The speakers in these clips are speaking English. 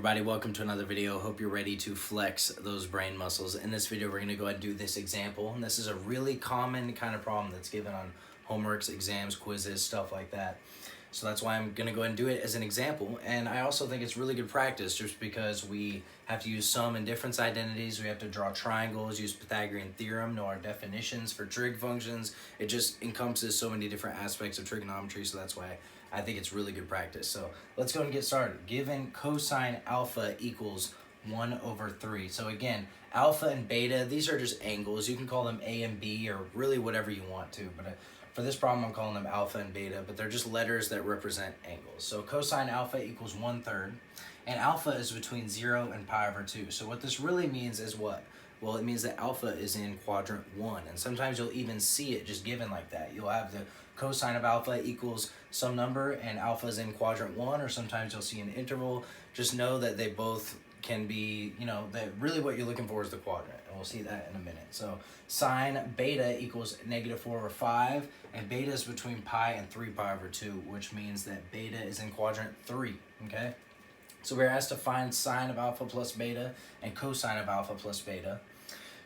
everybody, welcome to another video. Hope you're ready to flex those brain muscles. In this video, we're going to go ahead and do this example. And this is a really common kind of problem that's given on homeworks, exams, quizzes, stuff like that. So that's why I'm going to go ahead and do it as an example. And I also think it's really good practice just because we have to use sum and difference identities. We have to draw triangles, use Pythagorean theorem, know our definitions for trig functions. It just encompasses so many different aspects of trigonometry. So that's why I think it's really good practice. So let's go and get started. Given cosine alpha equals 1/3. So again, alpha and beta, these are just angles. You can call them A and B or really whatever you want to. But for this problem, I'm calling them alpha and beta, but they're just letters that represent angles. So cosine alpha equals 1/3, and alpha is between 0 and pi/2. So what this really means is what? Well, it means that alpha is in quadrant 1, and sometimes you'll even see it just given like that. You'll have the cosine of alpha equals some number, and alpha is in quadrant 1, or sometimes you'll see an interval. Just know that they both can be, that really what you're looking for is the quadrant, and we'll see that in a minute. So sine beta equals -4/5, and beta is between pi and 3 pi/2, which means that beta is in quadrant 3, okay? So we're asked to find sine of alpha plus beta and cosine of alpha plus beta.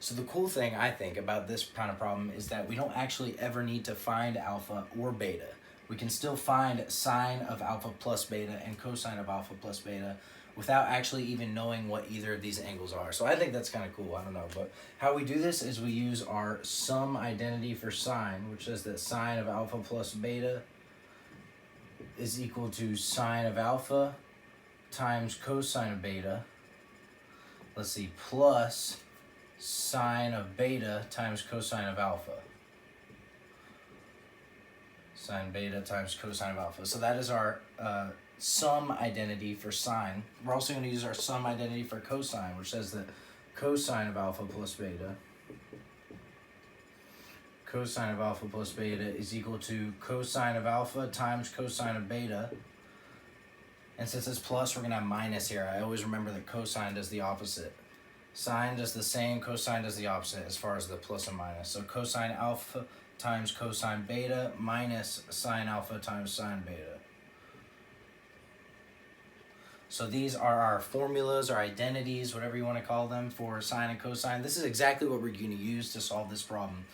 So the cool thing, I think, about this kind of problem is that we don't actually ever need to find alpha or beta. We can still find sine of alpha plus beta and cosine of alpha plus beta without actually even knowing what either of these angles are. So I think that's kind of cool. I don't know. But how we do this is we use our sum identity for sine, which says that sine of alpha plus beta is equal to sine of alpha times cosine of beta, plus sine of beta times cosine of alpha. Sine beta times cosine of alpha. So that is our sum identity for sine. We're also going to use our sum identity for cosine, which says that cosine of alpha plus beta is equal to cosine of alpha times cosine of beta. And since it's plus, we're going to have minus here. I always remember that cosine does the opposite. Sine does the same, cosine does the opposite as far as the plus and minus. So cosine alpha times cosine beta minus sine alpha times sine beta. So these are our formulas, our identities, whatever you want to call them, for sine and cosine. This is exactly what we're going to use to solve this problem.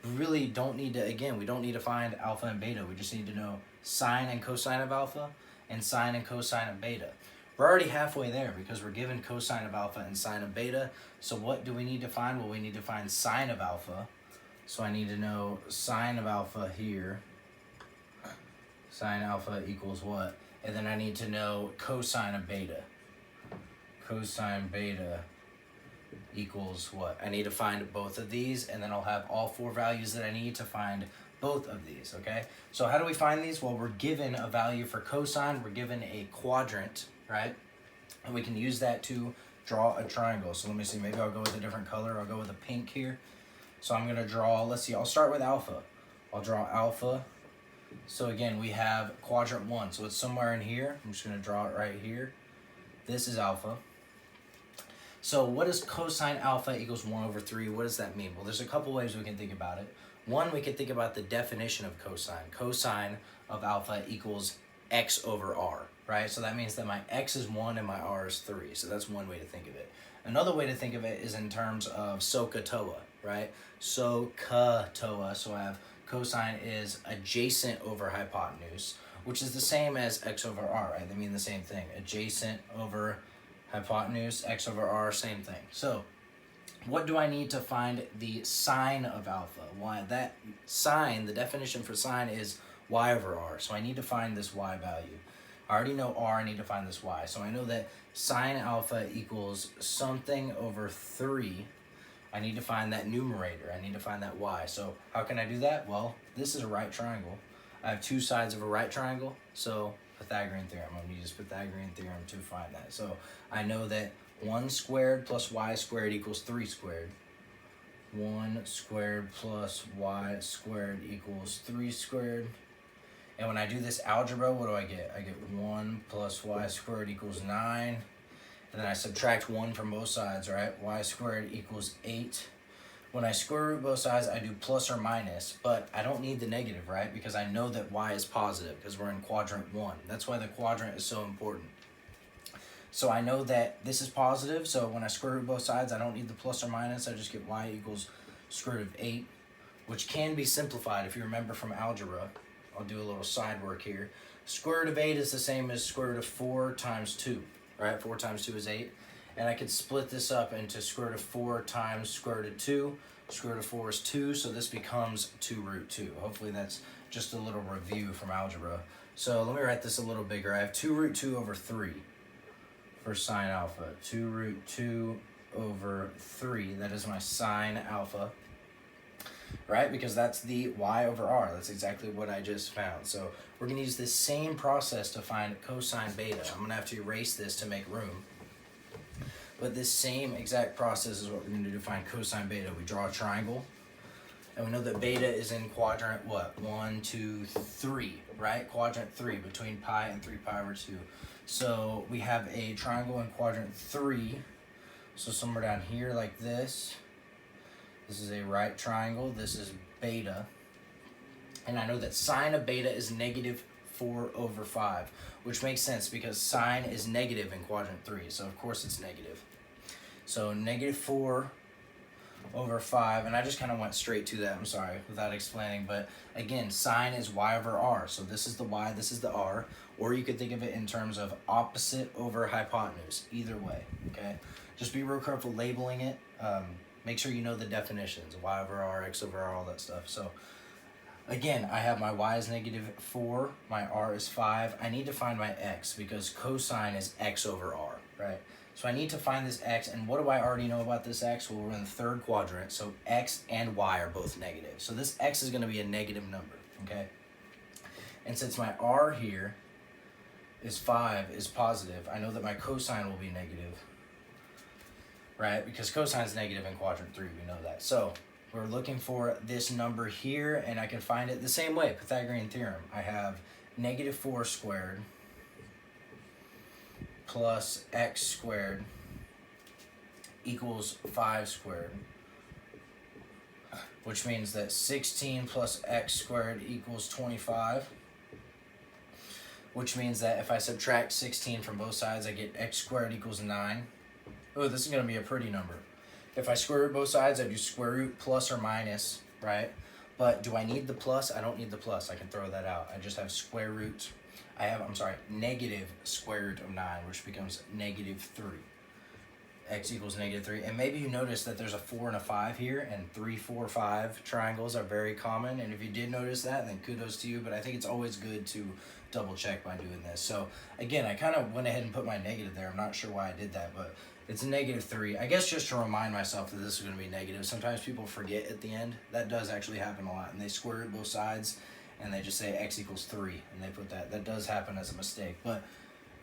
We really don't need to, again, we don't need to find alpha and beta. We just need to know sine and cosine of alpha and sine and cosine of beta. We're already halfway there because we're given cosine of alpha and sine of beta. So what do we need to find? Well, we need to find sine of alpha. So I need to know sine of alpha here. Sine alpha equals what? And then I need to know cosine of beta. Cosine beta equals what? I need to find both of these, and then I'll have all four values that I need to find both of these, okay? So how do we find these? Well, we're given a value for cosine. We're given a quadrant, right? And we can use that to draw a triangle. So let me see, maybe I'll go with a different color. I'll go with a pink here. So I'm gonna draw, let's see, I'll start with alpha. I'll draw alpha. So again, we have quadrant 1. So it's somewhere in here. I'm just gonna draw it right here. This is alpha. So what is cosine alpha equals 1/3? What does that mean? Well, there's a couple ways we can think about it. One, we could think about the definition of cosine. Cosine of alpha equals x/r, right? So that means that my x is 1 and my r is 3. So that's one way to think of it. Another way to think of it is in terms of SOHCAHTOA, right? SOHCAHTOA. So I have cosine is adjacent over hypotenuse, which is the same as x/r, right? They mean the same thing. Adjacent over hypotenuse, x/r, same thing. So what do I need to find the sine of alpha? Why that sine, the definition for sine is y/r. So I need to find this y value. I already know r, I need to find this y. So I know that sine alpha equals something over 3. I need to find that numerator. I need to find that y. So how can I do that? Well, this is a right triangle. I have two sides of a right triangle. So Pythagorean theorem. I'm going to use Pythagorean theorem to find that. So I know that 1 squared plus y squared equals 3 squared. 1 squared plus y squared equals 3 squared. And when I do this algebra, what do I get? I get 1 plus y squared equals 9. And then I subtract 1 from both sides, right? Y squared equals 8. When I square root both sides, I do plus or minus, but I don't need the negative, right? Because I know that y is positive because we're in quadrant 1. That's why the quadrant is so important. So I know that this is positive, so when I square root both sides, I don't need the plus or minus, I just get y equals square root of 8, which can be simplified if you remember from algebra. I'll do a little side work here. Square root of 8 is the same as square root of 4 times 2, right? 4 times 2 is 8. And I could split this up into square root of 4 times square root of 2. Square root of 4 is 2, so this becomes 2 root 2. Hopefully that's just a little review from algebra. So let me write this a little bigger. I have 2 root 2 over 3 for sine alpha. 2 root 2 over 3, that is my sine alpha. Right, because that's the y over r. That's exactly what I just found. So we're going to use this same process to find cosine beta. I'm going to have to erase this to make room. But this same exact process is what we're going to do to find cosine beta. We draw a triangle, and we know that beta is in quadrant, what? 1, 2, 3, right? Quadrant 3, between pi and 3 pi over 2. So we have a triangle in quadrant 3. So somewhere down here like this. This is a right triangle. This is beta. And I know that sine of beta is negative 4 over 5, which makes sense because sine is negative in quadrant 3. So of course it's negative. So negative 4 over 5, and I just kind of went straight to that, I'm sorry, without explaining. But again, sine is y over r. So this is the y, this is the r. Or you could think of it in terms of opposite over hypotenuse. Either way, okay? Just be real careful labeling it. Make sure you know the definitions, y over r, x over r, all that stuff. So again, I have my y is negative 4, my r is 5. I need to find my x because cosine is x over r, right? So I need to find this x, and what do I already know about this x? Well, we're in the third quadrant, so x and y are both negative. So this x is going to be a negative number, okay? And since my r here is 5, is positive, I know that my cosine will be negative. Right, because cosine is negative in quadrant 3, we know that. So we're looking for this number here, and I can find it the same way, Pythagorean theorem. I have negative 4 squared plus x squared equals 5 squared, which means that 16 plus x squared equals 25, which means that if I subtract 16 from both sides, I get x squared equals 9. Oh, this is going to be a pretty number. If I square root both sides, I do square root plus or minus, right? But do I need the plus? I don't need the plus. I can throw that out. I just have square root. Negative square root of 9, which becomes negative 3. X equals negative 3. And maybe you notice that there's a 4 and a 5 here, and 3, 4, 5 triangles are very common. And if you did notice that, then kudos to you. But I think it's always good to double check by doing this. So again, I kind of went ahead and put my negative there. I'm not sure why I did that, but it's a negative 3. I guess just to remind myself that this is going to be negative. Sometimes people forget at the end. That does actually happen a lot. And they square root both sides, and they just say x equals 3. And they put that. That does happen as a mistake. But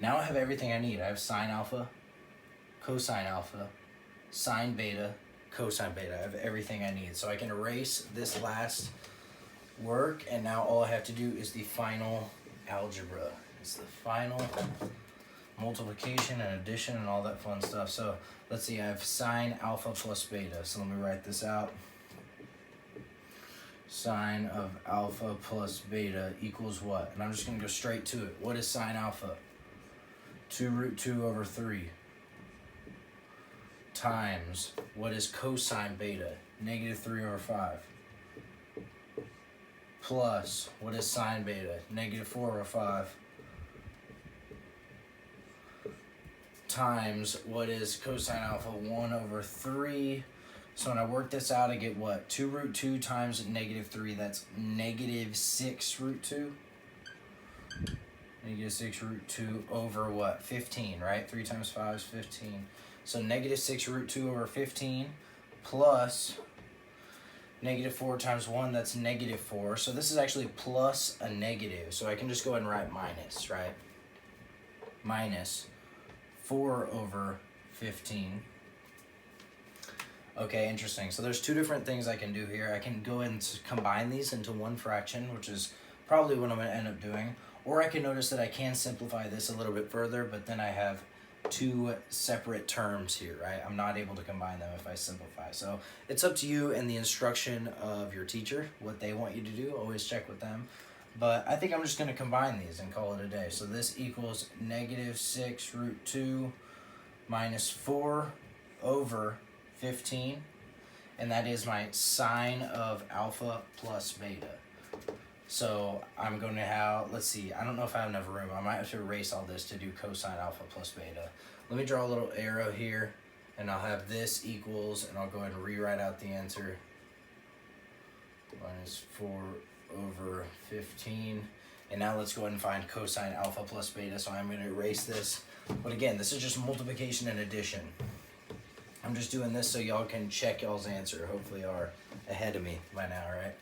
now I have everything I need. I have sine alpha, cosine alpha, sine beta, cosine beta. I have everything I need. So I can erase this last work. And now all I have to do is the final algebra. It's the final multiplication and addition and all that fun stuff. So let's see, I have sine alpha plus beta. So let me write this out. Sine of alpha plus beta equals what? And I'm just going to go straight to it. What is sine alpha? 2 root 2 over 3 times what is cosine beta? Negative 3 over 5 plus what is sine beta? Negative 4 over 5 times what is cosine alpha? 1 over 3. So when I work this out, I get what? 2 root 2 times negative 3. That's negative 6 root 2. Negative 6 root 2 over what? 15, right? 3 times 5 is 15. So negative 6 root 2 over 15 plus negative 4 times 1, that's negative 4. So this is actually plus a negative. So I can just go ahead and write minus, right? Minus 4 over 15. Okay, interesting. So there's two different things I can do here. I can go ahead and combine these into one fraction, which is probably what I'm going to end up doing. Or I can notice that I can simplify this a little bit further, but then I have two separate terms here, right? I'm not able to combine them if I simplify. So it's up to you and the instruction of your teacher, what they want you to do. Always check with them. But I think I'm just going to combine these and call it a day. So this equals negative 6 root 2 minus 4 over 15. And that is my sine of alpha plus beta. So I'm going to have, let's see, I don't know if I have enough room. I might have to erase all this to do cosine alpha plus beta. Let me draw a little arrow here, and I'll have this equals, and I'll go ahead and rewrite out the answer. Minus 4 over 15. And now let's go ahead and find cosine alpha plus beta. So I'm going to erase this. But again, this is just multiplication and addition. I'm just doing this so y'all can check y'all's answer. Hopefully y'all are ahead of me by now, right?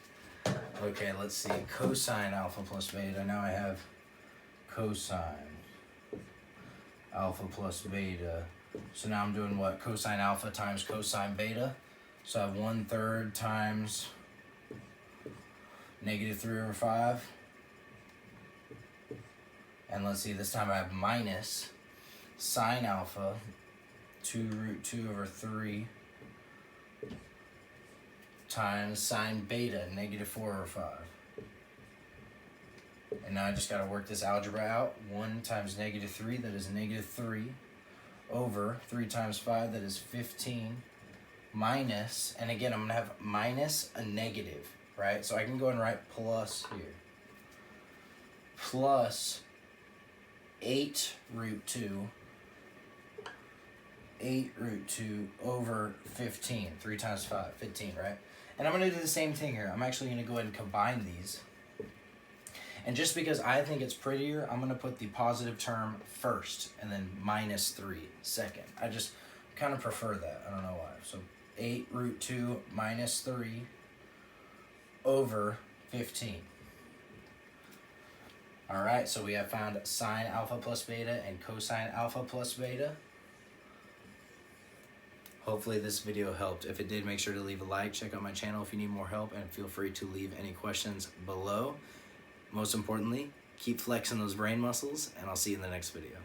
Okay, let's see. Cosine alpha plus beta. Now I have cosine alpha plus beta. So now I'm doing what? Cosine alpha times cosine beta. So I have 1/3 times negative 3 over 5. And let's see, this time I have minus sine alpha 2 root 2 over 3 times sine beta negative 4 over 5. And now I just got to work this algebra out. 1 times negative 3, that is negative 3, over 3 times 5, that is 15, minus, and again I'm going to have minus a negative, right? So I can go and write plus here. Plus 8 root 2 over 15. 3 times 5, 15, right? And I'm going to do the same thing here. I'm actually going to go ahead and combine these. And just because I think it's prettier, I'm going to put the positive term first and then minus 3 second. I just kind of prefer that. I don't know why. So 8 root 2 minus 3 over 15. All right, so we have found sine alpha plus beta and cosine alpha plus beta. Hopefully this video helped. If it did, make sure to leave a like. Check out my channel if you need more help, and feel free to leave any questions below. Most importantly, keep flexing those brain muscles, and I'll see you in the next video.